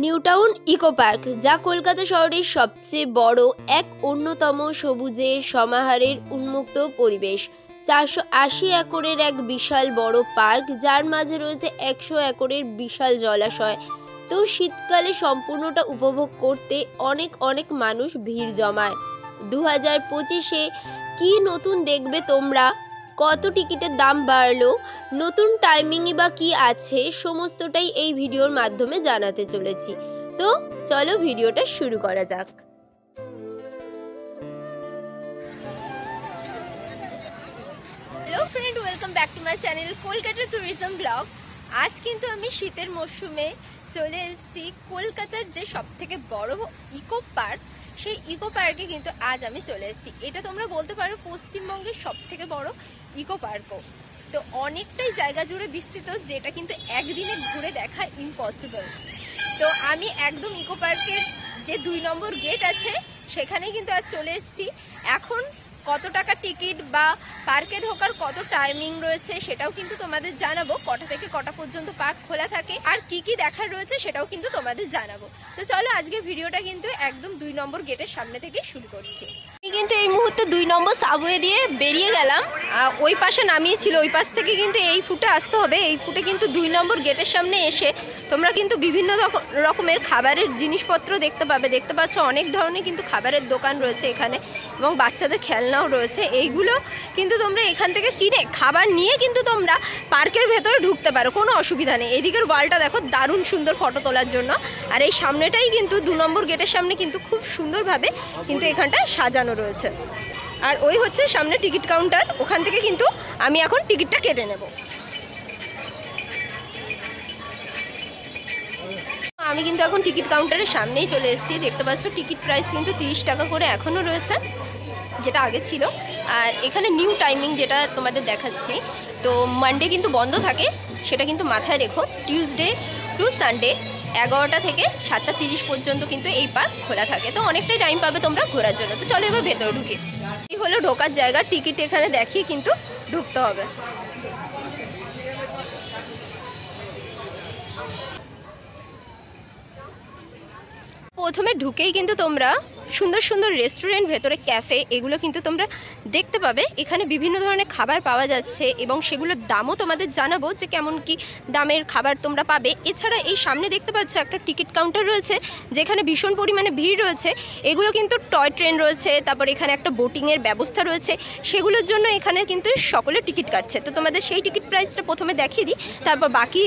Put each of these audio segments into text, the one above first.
New town eco park, যা কলকাতা শহরের সবচেয়ে বড় এক অন্যতম সবুজের সমাহারের উন্মুক্ত পরিবেশ। 480 একরের এক বিশাল বড় পার্ক, যার মাঝে রয়েছে 100 একরের বিশাল জলাশয়। তো শীতকালে সম্পূর্ণটা উপভোগ করতে অনেক মানুষ ভিড় জমায়। 2025-এ কি নতুন দেখবে তোমরা, কত টিকিটের দাম বাড়লো, নতুন টাইমিংই বা কি আছে, সমস্তটাই এই ভিডিওর মাধ্যমে জানাতে চলেছি। তো চলো ভিডিওটা শুরু করা যাক। Hello friend, welcome back to my channel Kolkata tourism blog. আজ কিন্তু আমি শীতের মরশুমে চলে এসেছি কলকাতার যে সবথেকে বড় ইকো পার্ক, সেই ইকো পার্কে কিন্তু আজ আমি চলে এসেছি। এটা তোমরা বলতে পারো পশ্চিমবঙ্গের সবথেকে বড় ইকো পার্কও। তো অনেকটাই জায়গা জুড়ে বিস্তৃত, যেটা কিন্তু একদিনে ঘুরে দেখা ইম্পসিবল। তো আমি একদম ইকো পার্কের যে 2 নম্বর গেট আছে সেখানে কিন্তু আজ চলে এসেছি। এখন কত টাকা টিকিট বা পার্কে ঢোকার কত টাইমিং রয়েছে সেটাও কিন্তু তোমাদের জানাবো, কটা থেকে কটা পর্যন্ত পার্ক খোলা থাকে আর কি কি দেখার রয়েছে সেটাও কিন্তু তোমাদের জানাবো। তো চলো আজকে ভিডিওটা কিন্তু একদম 2 নম্বর গেটের সামনে থেকে শুরু করছি। আমি কিন্তু এই মুহূর্তে 2 নম্বর সাবওয়ে দিয়ে বেরিয়ে গেলাম। ওই পাশে নামিয়েছিল, ওই পাশ থেকে কিন্তু এই ফুটে আসতে হবে। এই ফুটে কিন্তু 2 নম্বর গেটের সামনে এসে তোমরা কিন্তু বিভিন্ন রকমের খাবারের জিনিসপত্র দেখতে পাচ্ছ। অনেক ধরনের কিন্তু খাবারের দোকান রয়েছে এখানে, এবং বাচ্চাদের খেলনাও রয়েছে। এইগুলো কিন্তু তোমরা এখান থেকে কিনে খাবার নিয়ে কিন্তু তোমরা পার্কের ভেতরে ঢুকতে পারো, কোনো অসুবিধা নেই। এদিকের ওয়ালটা দেখো, দারুণ সুন্দর ফটো তোলার জন্য। আর এই সামনেটাই কিন্তু 2 নম্বর গেটের সামনে কিন্তু খুব সুন্দরভাবে কিন্তু এখানটা সাজানো রয়েছে। আর ওই হচ্ছে সামনে টিকিট কাউন্টার, ওখান থেকে কিন্তু আমি এখন টিকিটটা কেটে নেব। আমি কিন্তু এখন টিকিট কাউন্টারের সামনেই চলে এসেছি। দেখতে পাচ্ছ টিকিট প্রাইস কিন্তু 30 টাকা করে এখনও রয়েছে, যেটা আগে ছিল। আর এখানে নিউ টাইমিং যেটা তোমাদের দেখাচ্ছি, তো মানডে কিন্তু বন্ধ থাকে, সেটা কিন্তু মাথায় রেখো। টিউসডে টু সানডে 11টা থেকে 7:30 পর্যন্ত কিন্তু এই পার্ক খোলা থাকে। তো অনেকটাই টাইম পাবে তোমরা ঘোরার জন্য। তো চলো এবার ভেতরে ঢুকি। এই হলো ঢোকার জায়গা, টিকিট এখানে দেখিয়ে কিন্তু ঢুকতে হবে। প্রথমে ঢুকেই কিন্তু তোমরা সুন্দর সুন্দর রেস্টুরেন্ট, ভেতরে ক্যাফে, এগুলো কিন্তু তোমরা দেখতে পাবে। এখানে বিভিন্ন ধরনের খাবার পাওয়া যাচ্ছে এবং সেগুলোর দামও তোমাদের জানাবো যে কেমন কি দামের খাবার তোমরা পাবে। এছাড়া এই সামনে দেখতে পাচ্ছ একটা টিকিট কাউন্টার রয়েছে, যেখানে ভীষণ পরিমাণে ভিড় রয়েছে। এগুলো কিন্তু টয় ট্রেন রয়েছে, তারপর এখানে একটা বোটিংয়ের ব্যবস্থা রয়েছে, সেগুলোর জন্য এখানে কিন্তু সকলে টিকিট কাটছে। তো তোমাদের সেই টিকিট প্রাইসটা প্রথমে দেখিয়ে দিই, তারপর বাকি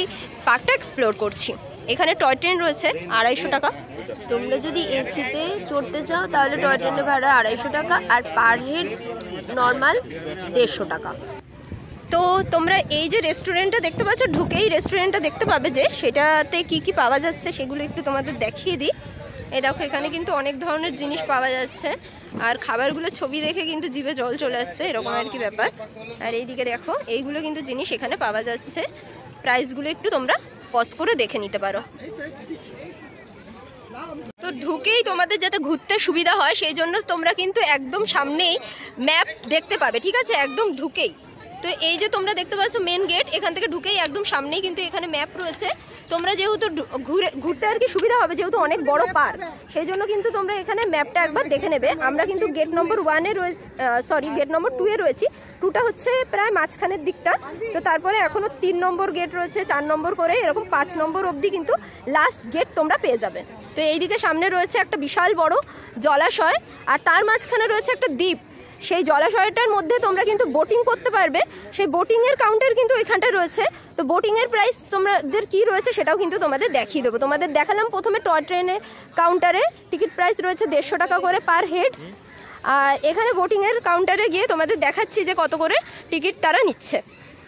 পার্কটা এক্সপ্লোর করছি। এখানে টয় ট্রেন রয়েছে 250 টাকা। তোমরা যদি এসিতে চড়তে চাও তাহলে টয় ট্রেনের ভাড়া 250 টাকা, আর পার হেড নর্মাল 150 টাকা। তো তোমরা এই যে রেস্টুরেন্টটা দেখতে পাচ্ছ, ঢুকেই রেস্টুরেন্টটা দেখতে পাবে যে সেটাতে কি কি পাওয়া যাচ্ছে সেগুলো একটু তোমাদের দেখিয়ে দিই। এই দেখো, এখানে কিন্তু অনেক ধরনের জিনিস পাওয়া যাচ্ছে, আর খাবারগুলো ছবি দেখে কিন্তু জিভে জল চলে আসছে, এরকম আর কি ব্যাপার। আর এইদিকে দেখো, এইগুলো কিন্তু জিনিস এখানে পাওয়া যাচ্ছে। প্রাইসগুলো একটু তোমরা পজ করে দেখে নিতে পারো। তো ঢুকেই তোমাদের যাতে ঘুরতে সুবিধা হয় সেই জন্য তোমরা কিন্তু একদম সামনেই ম্যাপ দেখতে পাবে, ঠিক আছে, একদম ঢুকেই। তো এই যে তোমরা দেখতে পাচ্ছ মেন গেট, এখান থেকে ঢুকেই একদম সামনেই কিন্তু এখানে ম্যাপ রয়েছে। তোমরা যেহেতু ঘুরতে আর কি সুবিধা হবে, যেহেতু অনেক বড় পার্ক, সেই জন্য কিন্তু তোমরা এখানে ম্যাপটা একবার দেখে নেবে। আমরা কিন্তু গেট নম্বর 1-এ রয়েছে, গেট নম্বর 2-এ রয়েছি। 2টা হচ্ছে প্রায় মাঝখানের দিকটা। তো তারপরে এখনও 3 নম্বর গেট রয়েছে, 4 নম্বর করে, এরকম 5 নম্বর অবধি কিন্তু লাস্ট গেট তোমরা পেয়ে যাবে। তো এইদিকে সামনে রয়েছে একটা বিশাল বড় জলাশয়, আর তার মাঝখানে রয়েছে একটা দ্বীপ। সেই জলাশয়টার মধ্যে তোমরা কিন্তু বোটিং করতে পারবে। সেই বোটিংয়ের কাউন্টার কিন্তু ওইখানটা রয়েছে। তো বোটিংয়ের প্রাইস তোমাদের কি রয়েছে সেটাও কিন্তু তোমাদের দেখিয়ে দেবো। তোমাদের দেখালাম প্রথমে টয় ট্রেনের কাউন্টারে টিকিট প্রাইস রয়েছে 150 টাকা করে পার হেড। আর এখানে বোটিংয়ের কাউন্টারে গিয়ে তোমাদের দেখাচ্ছি যে কত করে টিকিট তারা নিচ্ছে।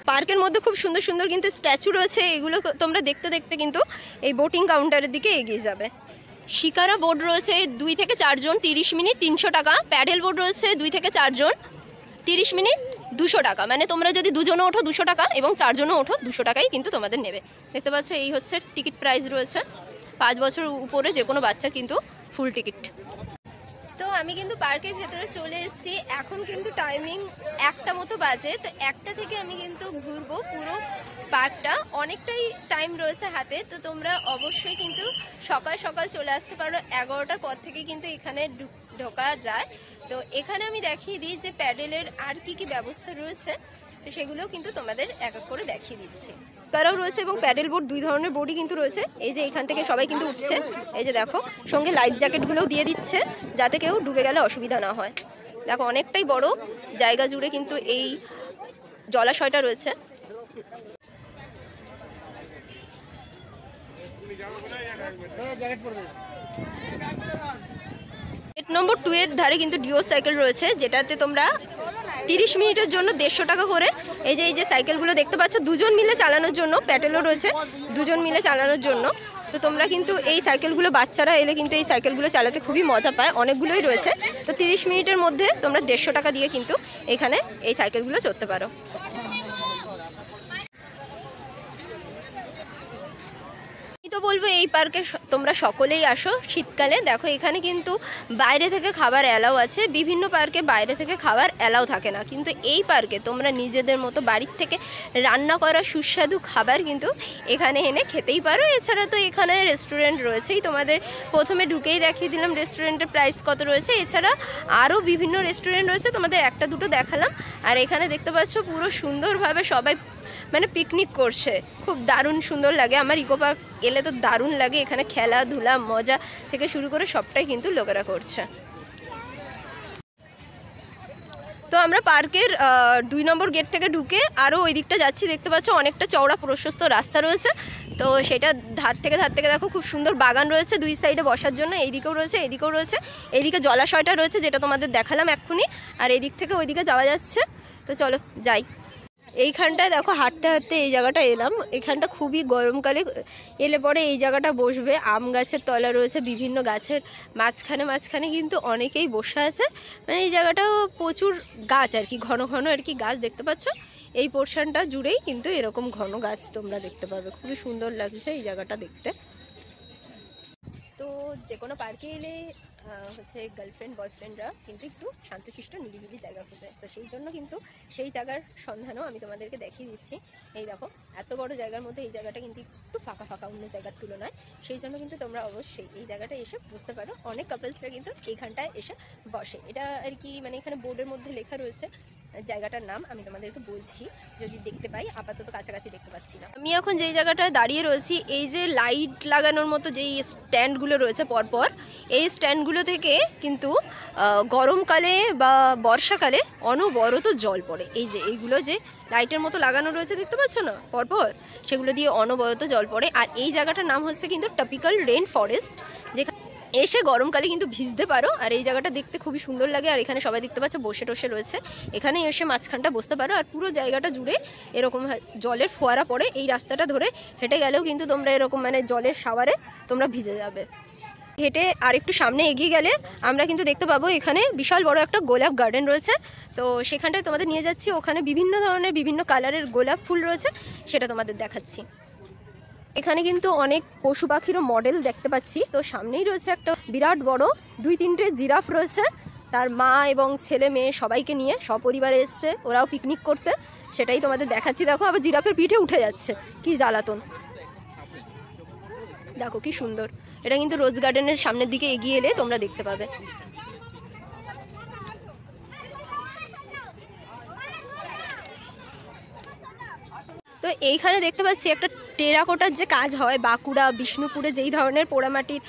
পার্কের মধ্যে খুব সুন্দর সুন্দর কিন্তু স্ট্যাচু রয়েছে, এগুলো তোমরা দেখতে দেখতে কিন্তু এই বোটিং কাউন্টারের দিকে এগিয়ে যাবে। শিকারা বোর্ড রয়েছে 2 থেকে 4 জন 30 মিনিট 300 টাকা। প্যাডেল বোর্ড রয়েছে 2 থেকে 4 জন 30 মিনিট 200 টাকা। মানে তোমরা যদি 2 জনও ওঠো 200 টাকা এবং 4 জনও ওঠো 200 টাকাই কিন্তু তোমাদের নেবে। দেখতে পাচ্ছ, এই হচ্ছে টিকিট প্রাইস রয়েছে। 5 বছর উপরে যে কোনো বাচ্চার কিন্তু ফুল টিকিট। তো আমি কিন্তু পার্কের ভেতরে চলে এসেছি। এখন কিন্তু টাইমিং 1টা মতো বাজে। তো 1টা থেকে আমি কিন্তু ঘুরবো পুরো পার্কটা, অনেকটাই টাইম রয়েছে হাতে। তো তোমরা অবশ্যই কিন্তু সকাল সকাল চলে আসতে পারো। 11টার পর থেকে কিন্তু এখানে ঢোকা যায়। তো এখানে আমি দেখিয়ে দিই যে প্যাডেলের আর কি কি ব্যবস্থা রয়েছে, তো সেগুলোও কিন্তু তোমাদের এক এক করে দেখিয়ে দিচ্ছি। তারাও রয়েছে এবং প্যাডেল বোর্ড, 2 ধরনের বোর্ডই কিন্তু রয়েছে। এই যে এখান থেকে সবাই কিন্তু উঠছে, এই যে দেখো, সঙ্গে লাইফ জ্যাকেটগুলোও দিয়ে দিচ্ছে যাতে কেউ ডুবে গেলে অসুবিধা না হয়। দেখো অনেকটাই বড় জায়গা জুড়ে কিন্তু এই জলাশয়টা রয়েছে। নম্বর 2 এর ধারে কিন্তু ডিও সাইকেল রয়েছে, যেটাতে তোমরা 30 মিনিটের জন্য 150 টাকা করে, এই যে সাইকেলগুলো দেখতে পাচ্ছ, 2 জন মিলে চালানোর জন্য, প্যাডেলও রয়েছে 2 জন মিলে চালানোর জন্য। তো তোমরা কিন্তু এই সাইকেলগুলো, বাচ্চারা এলে কিন্তু এই সাইকেলগুলো চালাতে খুবই মজা পায়, অনেকগুলোই রয়েছে। তো 30 মিনিটের মধ্যে তোমরা 150 টাকা দিয়ে কিন্তু এখানে এই সাইকেলগুলো চড়তে পারো। তো বলবো এই পার্কে তোমরা সকলেই আসো শীতকালে। দেখো এখানে কিন্তু বাইরে থেকে খাবার অ্যালাউ আছে, বিভিন্ন পার্কে বাইরে থেকে খাবার অ্যালাউ থাকে না, কিন্তু এই পার্কে তোমরা নিজেদের মতো বাড়ির থেকে রান্না করা সুস্বাদু খাবার কিন্তু এখানে এনে খেতেই পারো। এছাড়া তো এখানে রেস্টুরেন্ট রয়েছেই, তোমাদের প্রথমে ঢুকেই দেখিয়ে দিলাম রেস্টুরেন্টের প্রাইস কত রয়েছে। এছাড়া আরও বিভিন্ন রেস্টুরেন্ট রয়েছে, তোমাদের একটা দুটো দেখালাম। আর এখানে দেখতে পাচ্ছ পুরো সুন্দরভাবে সবাই মানে পিকনিক করছে, খুব দারুণ সুন্দর লাগে। আমার ইকো পার্ক এলে তো দারুণ লাগে, এখানে খেলাধুলা মজা থেকে শুরু করে সবটাই কিন্তু লোকেরা করছে। তো আমরা পার্কের 2 নম্বর গেট থেকে ঢুকে আরও ওই দিকটা যাচ্ছি। দেখতে পাচ্ছ অনেকটা চওড়া প্রশস্ত রাস্তা রয়েছে। তো সেটা ধার থেকে দেখো খুব সুন্দর বাগান রয়েছে 2 সাইডে বসার জন্য, এইদিকেও রয়েছে এদিকেও রয়েছে। এইদিকে জলাশয়টা রয়েছে যেটা তোমাদের দেখালাম এক্ষুনি, আর এই দিক থেকে ওইদিকে যাওয়া যাচ্ছে। তো চলো যাই। এইখানটায় দেখো হাঁটতে হাঁটতে এই জায়গাটা এলাম। এখানটা খুবই গরমকালে এলে পরে এই জায়গাটা বসবে। আম গাছের তলা রয়েছে, বিভিন্ন গাছের মাঝখানে কিন্তু অনেকেই বসে আছে। মানে এই জায়গাটাও প্রচুর গাছ আর কি, ঘন ঘন আর কি গাছ দেখতে পাচ্ছ। এই পোর্শনটা জুড়েই কিন্তু এরকম ঘন গাছ তোমরা দেখতে পাবে, খুবই সুন্দর লাগছে এই জায়গাটা দেখতে। তো যে কোনো পার্কে এলে হচ্ছে গার্লফ্রেন্ড বয়ফ্রেন্ডরা কিন্তু একটু শান্তশিষ্ট নিরিবিলি জায়গা খোঁজে। তো সেই জন্য কিন্তু সেই জায়গার সন্ধানও আমি তোমাদেরকে দেখিয়ে দিচ্ছি। এই দেখো এত বড় জায়গার মধ্যে এই জায়গাটা কিন্তু একটু ফাঁকা ফাঁকা অন্য জায়গার তুলনায়। সেই জন্য কিন্তু তোমরা অবশ্যই এই জায়গাটা এসে বুঝতে পারো, অনেক কাপলসরা কিন্তু এইখানটায় এসে বসে। এটা আর কি মানে এখানে বোর্ডের মধ্যে লেখা রয়েছে জায়গাটার নাম, আমি তোমাদেরকে বলছি যদি দেখতে পাই, আপাতত কাছাকাছি দেখতে পাচ্ছি না। আমি এখন যেই জায়গাটায় দাঁড়িয়ে রয়েছি, এই যে লাইট লাগানোর মতো যেই স্ট্যান্ডগুলো রয়েছে পরপর, এই স্ট্যান্ডগুলো থেকে কিন্তু গরমকালে বা বর্ষাকালে অনবরত জল পড়ে। এই যে এইগুলো যে লাইটের মতো লাগানো রয়েছে দেখতে পাচ্ছ না পরপর, সেগুলো দিয়ে অনবরত জল পড়ে। আর এই জায়গাটার নাম হচ্ছে কিন্তু টপিক্যাল রেইন ফরেস্ট, যেখানে এসে গরমকালে কিন্তু ভিজতে পারো। আর এই জায়গাটা দেখতে খুবই সুন্দর লাগে। আর এখানে সবাই দেখতে পাচ্ছ বসে টসে রয়েছে, এখানে এসে মাঝখানটা বসতে পারো। আর পুরো জায়গাটা জুড়ে এরকম জলের ফোয়ারা পড়ে, এই রাস্তাটা ধরে হেঁটে গেলেও কিন্তু তোমরা এরকম মানে জলের শাওয়ারে তোমরা ভিজে যাবে। হেঁটে আর একটু সামনে এগিয়ে গেলে আমরা কিন্তু দেখতে পাবো এখানে বিশাল বড় একটা গোলাপ গার্ডেন রয়েছে। তো সেখানটায় তোমাদের নিয়ে যাচ্ছি, ওখানে বিভিন্ন ধরনের বিভিন্ন কালারের গোলাপ ফুল রয়েছে, সেটা তোমাদের দেখাচ্ছি। এখানে কিন্তু অনেক পশু পাখিরও মডেল দেখতে পাচ্ছি। তো সামনেই রয়েছে একটা বিরাট বড় 2-3টে জিরাফ রয়েছে, তার মা এবং ছেলে মেয়ে সবাইকে নিয়ে সপরিবারে এসছে, ওরাও পিকনিক করতে, সেটাই তোমাদের দেখাচ্ছি। দেখো আবার জিরাফের পিঠে উঠে যাচ্ছে, কি জ্বালাতন। দেখো কি সুন্দর, এটা কিন্তু রোজ গার্ডেনের সামনের দিকে এগিয়ে এলে তোমরা দেখতে পাবে। তো এইখানে দেখতে পাচ্ছি একটা টেরাকোটার যে কাজ হয় বাঁকুড়া বিষ্ণুপুরে, যেই ধরনের পোড়ামাটির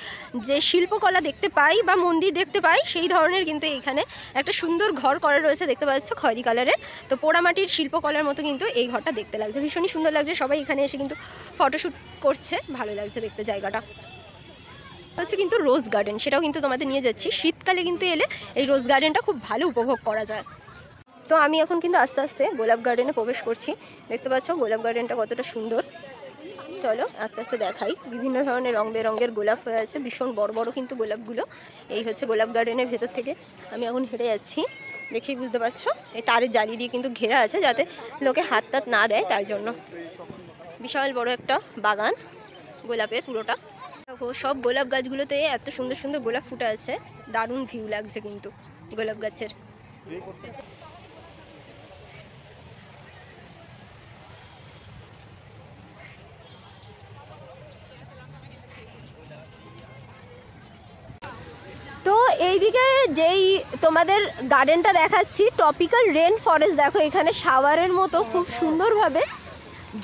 যে শিল্পকলা দেখতে পাই বা মন্দির দেখতে পাই, সেই ধরনের কিন্তু এইখানে একটা সুন্দর ঘর করা রয়েছে দেখতে পাচ্ছ খয়েরি কালারের। তো পোড়ামাটির শিল্পকলার মতো কিন্তু এই ঘরটা দেখতে লাগছে, ভীষণই সুন্দর লাগছে। সবাই এখানে এসে কিন্তু ফটোশ্যুট করছে, ভালো লাগছে দেখতে জায়গাটা। হচ্ছে কিন্তু রোজ গার্ডেন, সেটাও কিন্তু তোমাদের নিয়ে যাচ্ছি। শীতকালে কিন্তু এলে এই রোজ গার্ডেনটা খুব ভালো উপভোগ করা যায়। তো আমি এখন কিন্তু আস্তে আস্তে গোলাপ গার্ডেনে প্রবেশ করছি, দেখতে পাচ্ছ গোলাপ গার্ডেনটা কতটা সুন্দর। চলো আস্তে আস্তে দেখাই, বিভিন্ন ধরনের রং বেরঙের গোলাপ হয়ে আছে, ভীষণ বড় বড় কিন্তু গোলাপগুলো। এই হচ্ছে গোলাপ গার্ডেনের ভেতর থেকে আমি এখন হেঁটে যাচ্ছি, দেখেই বুঝতে পারছো এই তারের জালি দিয়ে কিন্তু ঘেরা আছে যাতে লোকে হাত টাত না দেয়, তাই জন্য। বিশাল বড় একটা বাগান গোলাপের পুরোটা। দেখো সব গোলাপ গাছগুলোতে এত সুন্দর সুন্দর গোলাপ ফুটে আছে, দারুণ ভিউ লাগছে কিন্তু গোলাপ গাছের। তো এইদিকে যেই তোমাদের গার্ডেনটা দেখাচ্ছি, ট্রপিক্যাল রেন ফরেস্ট, দেখো এখানে শাওয়ারের মতো খুব সুন্দরভাবে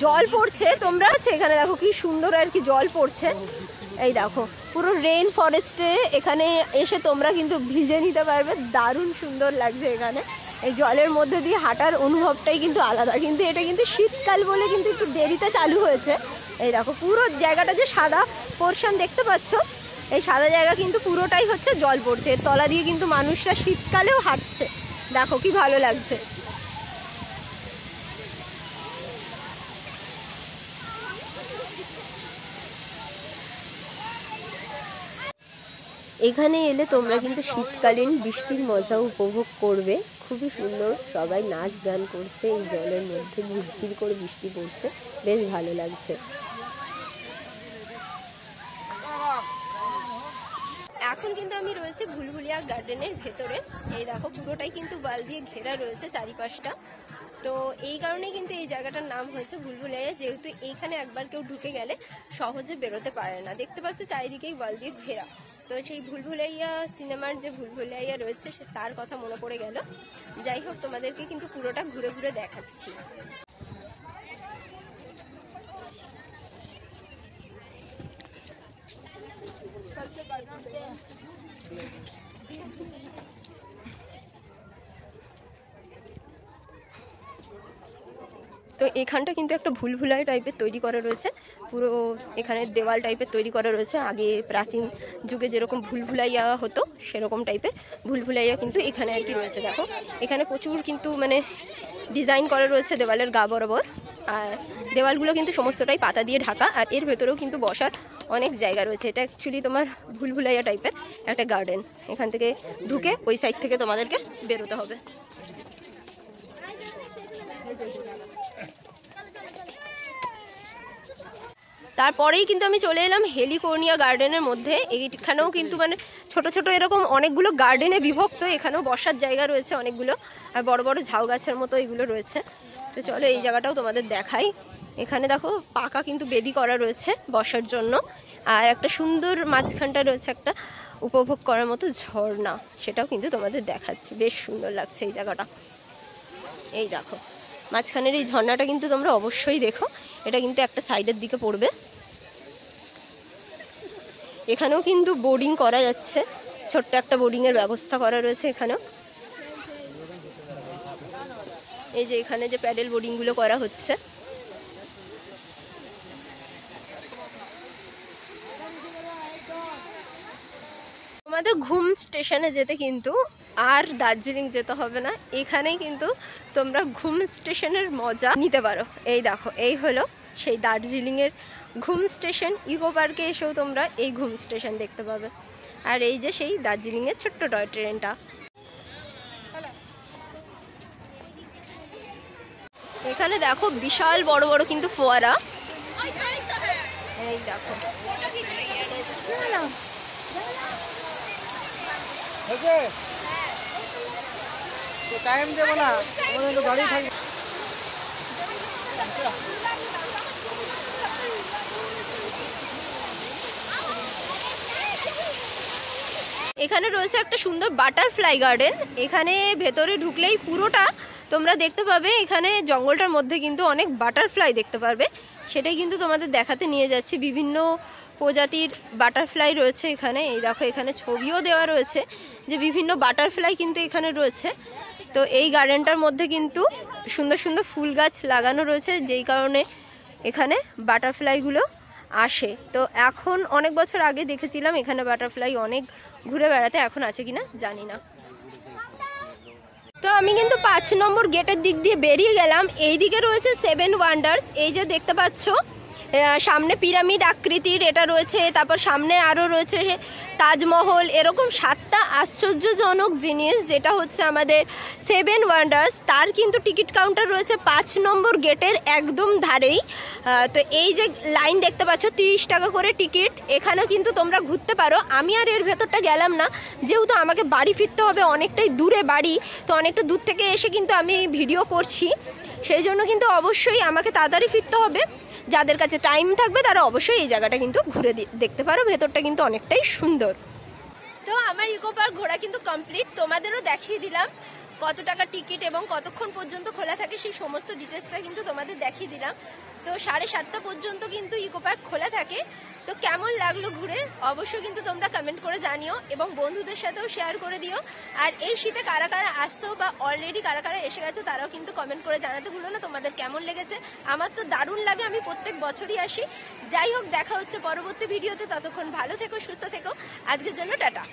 জল পড়ছে। তোমরা এখানে দেখো কি সুন্দর আর কি জল পড়ছে। এই দেখো পুরো রেন ফরেস্টে এখানে এসে তোমরা কিন্তু ভিজে নিতে পারবে, দারুণ সুন্দর লাগছে এখানে। এই জলের মধ্যে দিয়ে হাঁটার অনুভবটাই কিন্তু আলাদা, কিন্তু এটা কিন্তু শীতকাল বলে কিন্তু একটু দেরিতে চালু হয়েছে। এই দেখো পুরো জায়গাটা যে সাদা পোর্শন দেখতে পাচ্ছ, এই সাদা জায়গা কিন্তু পুরোটাই হচ্ছে জল পড়ছে, এর তলা দিয়ে কিন্তু মানুষরা শীতকালেও হাঁটছে, দেখো কি ভালো লাগছে। এখানে এলে তোমরা কিন্তু শীতকালীন বৃষ্টির মজা উপভোগ করবে, খুবই সুন্দর। সবাই নাচ গান করছে, এই জলের মধ্যে ঝিরঝির করে বৃষ্টি পড়ছে, বেশ ভালো লাগছে। এখন কিন্তু আমি রয়েছে ভুলভুলিয়া গার্ডেনের ভেতরে। এই দেখো পুরোটাই কিন্তু বাল দিয়ে ঘেরা রয়েছে চারিপাশটা। তো এই কারণেই কিন্তু এই জায়গাটার নাম হয়েছে ভুলভুলাইয়া, যেহেতু এইখানে একবার কেউ ঢুকে গেলে সহজে বেরোতে পারে না। দেখতে পাচ্ছ চারিদিকেই বাল দিয়ে ঘেরা। তো সেই ভুলভুলাইয়া সিনেমার যে ভুলভুলাইয়া রয়েছে তার কথা মনে পড়ে গেল। যাই হোক, তোমাদেরকে কিন্তু পুরোটা ঘুরে ঘুরে দেখাচ্ছি। তো এখানটা কিন্তু একটা ভুলভুলাইয়া টাইপের তৈরি করা রয়েছে, পুরো এখানে দেওয়াল টাইপের তৈরি করা রয়েছে। আগে প্রাচীন যুগে যেরকম ভুলভুলাইয়া হতো সেরকম টাইপের ভুলভুলাইয়া কিন্তু এখানে আর কি রয়েছে। দেখো এখানে প্রচুর কিন্তু মানে ডিজাইন করা রয়েছে দেওয়ালের গা বরাবর, আর দেওয়ালগুলো কিন্তু সমস্তটাই পাতা দিয়ে ঢাকা, আর এর ভেতরেও কিন্তু বসার অনেক জায়গা রয়েছে। এটা অ্যাকচুয়ালি তোমার ভুলভুলাইয়া টাইপের একটা গার্ডেন। এখান থেকে ঢুকে ওই সাইড থেকে তোমাদেরকে বেরোতে হবে। তারপরেই কিন্তু আমি চলে এলাম হেলিকোর্নিয়া গার্ডেনের মধ্যে। এইখানেও কিন্তু মানে ছোট ছোট এরকম অনেকগুলো গার্ডেনে বিভক্ত, এখানেও বসার জায়গা রয়েছে অনেকগুলো, আর বড় বড় ঝাউ গাছের মতো এগুলো রয়েছে। তো চলো এই জায়গাটাও তোমাদের দেখাই। এখানে দেখো পাকা কিন্তু বেদি করা রয়েছে বসার জন্য, আর একটা সুন্দর মাঝখানটা রয়েছে একটা উপভোগ করার মতো ঝর্ণা, সেটাও কিন্তু তোমাদের দেখাচ্ছি। বেশ সুন্দর লাগছে এই জায়গাটা। এই দেখো মাঝখানের এই ঝর্ণাটা কিন্তু তোমরা অবশ্যই দেখো, এটা কিন্তু একটা সাইডের দিকে পড়বে। এখানেও কিন্তু বোর্ডিং করা যাচ্ছে, ছোট্ট একটা বোর্ডিংয়ের ব্যবস্থা করা রয়েছে এখানেও। এই যে এখানে যে প্যাডেল বোর্ডিংগুলো করা হচ্ছে। তোমাদের ঘুম স্টেশনে যেতে কিন্তু আর দার্জিলিং যেতে হবে না, এখানেই কিন্তু তোমরা ঘুম স্টেশনের মজা নিতে পারো। এই দেখো এই হলো সেই দার্জিলিংয়ের ঘুম স্টেশন। ইকো পার্কে এসেও তোমরা এই ঘুম স্টেশন দেখতে পাবে। আর এই যে সেই দার্জিলিংয়ের ছোট্ট টয় ট্রেনটা। এখানে দেখো বিশাল বড় বড় কিন্তু ফোয়ারা। এই দেখো টাইম দেবো না, আমাদের তো গাড়ি থাকবে। এখানে রয়েছে একটা সুন্দর বাটারফ্লাই গার্ডেন। এখানে ভেতরে ঢুকলেই পুরোটা তোমরা দেখতে পাবে, এখানে জঙ্গলটার মধ্যে কিন্তু অনেক বাটারফ্লাই দেখতে পারবে, সেটাই কিন্তু তোমাদের দেখাতে নিয়ে যাচ্ছি। বিভিন্ন প্রজাতির বাটারফ্লাই রয়েছে এখানে। এই দেখো এখানে ছবিও দেওয়া রয়েছে যে বিভিন্ন বাটারফ্লাই কিন্তু এখানে রয়েছে। তো এই গার্ডেনটার মধ্যে কিন্তু সুন্দর সুন্দর ফুল গাছ লাগানো রয়েছে, যেই কারণে এখানে বাটারফ্লাইগুলো আসে। তো এখন অনেক বছর আগে দেখেছিলাম এখানে বাটারফ্লাই অনেক ঘুরে বেড়াতে, এখন আছে কিনা জানি না। তো আমি কিন্তু 5 নম্বর গেটের দিক দিয়ে বেরিয়ে গেলাম। এই দিকে রয়েছে 7 ওয়ান্ডার্স। এই যে দেখতে পাচ্ছ সামনে পিরামিড আকৃতির এটা রয়েছে, তারপর সামনে আরও রয়েছে তাজমহল, এরকম 7টা আশ্চর্যজনক জিনিস যেটা হচ্ছে আমাদের 7 ওয়ান্ডার্স। তার কিন্তু টিকিট কাউন্টার রয়েছে 5 নম্বর গেটের একদম ধারেই। তো এই যে লাইন দেখতে পাচ্ছ 30 টাকা করে টিকিট, এখানেও কিন্তু তোমরা ঘুরতে পারো। আমি আর এর ভেতরটা গেলাম না, যেহেতু আমাকে বাড়ি ফিরতে হবে, অনেকটাই দূরে বাড়ি, তো অনেকটা দূর থেকে এসে কিন্তু আমি ভিডিও করছি, সেই জন্য কিন্তু অবশ্যই আমাকে তাড়াতাড়ি ফিরতে হবে। যাদের কাছে টাইম থাকবে তারা অবশ্যই এই জায়গাটা কিন্তু ঘুরে দেখতে পারো, ভেতরটা কিন্তু অনেকটাই সুন্দর। তো আমার ইকো পার্ক ঘোরা কিন্তু কমপ্লিট, তোমাদেরও দেখিয়ে দিলাম কত টাকা টিকিট এবং কতক্ষণ পর্যন্ত খোলা থাকে সেই সমস্ত ডিটেলসটা কিন্তু তোমাদের দেখিয়ে দিলাম। তো 7:30 পর্যন্ত কিন্তু ইকো পার্ক খোলা থাকে। তো কেমন লাগলো ঘুরে অবশ্যই কিন্তু তোমরা কমেন্ট করে জানিও এবং বন্ধুদের সাথেও শেয়ার করে দিও। আর এই শীতে কারা কারা আসছো বা অলরেডি কারা কারা এসে গেছো তারাও কিন্তু কমেন্ট করে জানাতে ভুলো না তোমাদের কেমন লেগেছে। আমার তো দারুণ লাগে, আমি প্রত্যেক বছরই আসি। যাই হোক, দেখা হচ্ছে পরবর্তী ভিডিওতে, ততক্ষণ ভালো থেকো, সুস্থ থেকো, আজকের জন্য টাটা।